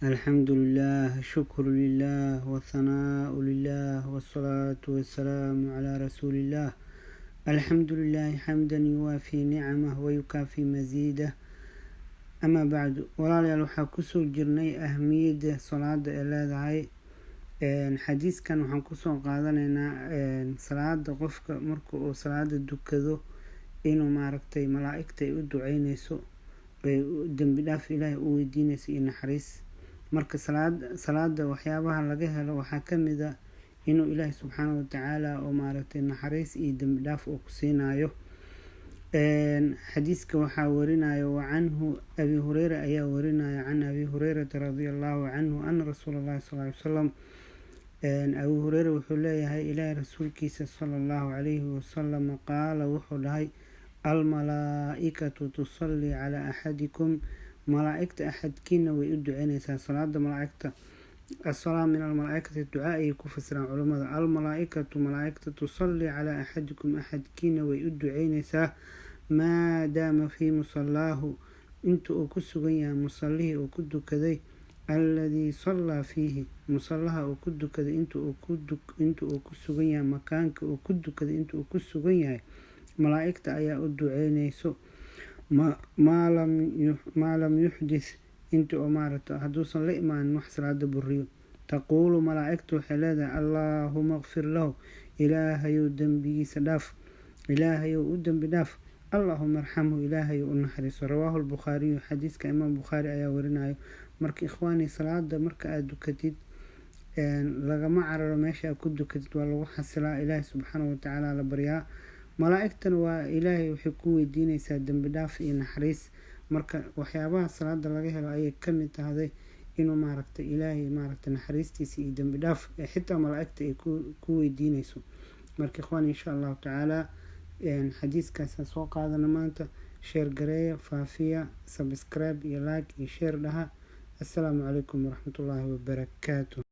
الحمد لله، شكر لله، والثناء لله، والصلاة والسلام على رسول الله. الحمد لله حمدا يوافي نعمه ويكافي مزيده. أما بعد، walaalyaal waxaa kusoo jirnay ahmiyada salaada ee leedahay. xadiiskan waxaan kusoo qaadanaynaa salaada qofka marka uu salaada dukado inuu maaragtay malaa'igta ay u duceynayso, dambi dhaaf ilaahay u weydiinayso iyo naxariis. marka salaada waxyaabaha laga helo waxaa kamid ah inuu ilaahay subxaanahu watacaala oo maaragtay naxariis iyo dambi dhaaf uu ku siinayo. xadiiska waxaa warinayo wacanhu abi hureyra ayaa warinaya can abi hureyrata radiallahu canhu ana rasuula allahi sal ly wasalam. abu hureyra wuxuu leeyahay ilaahay rasuulkiisa sala allahu calayhi wasalam qaala wuxuu dhahay almalaa-ikatu tusalli calaa axadikum, malaa'igta axadkiina way u duceynaysaa. salaada malaa'igta asalaa min almalaaikati ducaa ayay ku fasiraan culimmada. almalaa-ikatu malaaigta tusalli calaa axadikum, axadkiina way u duceynaysaa maadaama fii musallaahu, inta uu ku sugan yahay musallihii uu ku dukaday, alladii sallaa fiihi, musallaha uu ku dukaday inta uu ku sugan yahay, makaanka uu ku dukaday inta uu ku sugan yahay, malaa'igta ayaa u duceynayso. maa lam yuxdis, inta oo maaragta hadduusan la imaanin wax salaada buriyo. taquulu malaa'igta waxay leedahay allaahuma kfir lahu, ilaahayow dembigiisa dhaaf, ilaahayow u dembi dhaaf, allaahuma arxamhu, ilaahayow u naxariiso. rawaahu lbukhaariyu, xadiiska imaam bukhaari ayaa warinayo. marka ikhwaani, salaada marka aada dukatid lagama cararo meesha aad ku dukatid, waa lagu xasilaa, ilaahay subxaanahu watacaala la baryaa. malaa'igtana waa ilaahay waxay ku weydiinaysaa dembi dhaaf iyo naxariis. marka waxyaabaha salaada laga helo ayay kamid tahday inuu maaragtay ilaahay maaragtay naxariistiisa iyo dembi dhaaf xitaa malaa'igta ay ku weydiinayso. marka ikhwaan, insha allahu tacaala xadiiskaasaan soo qaadana maanta. sheer gareeya, faafiya, subscribe iyo like iyo share dhaha. assalaamu calaykum waraxmatullaahi wabarakaatu.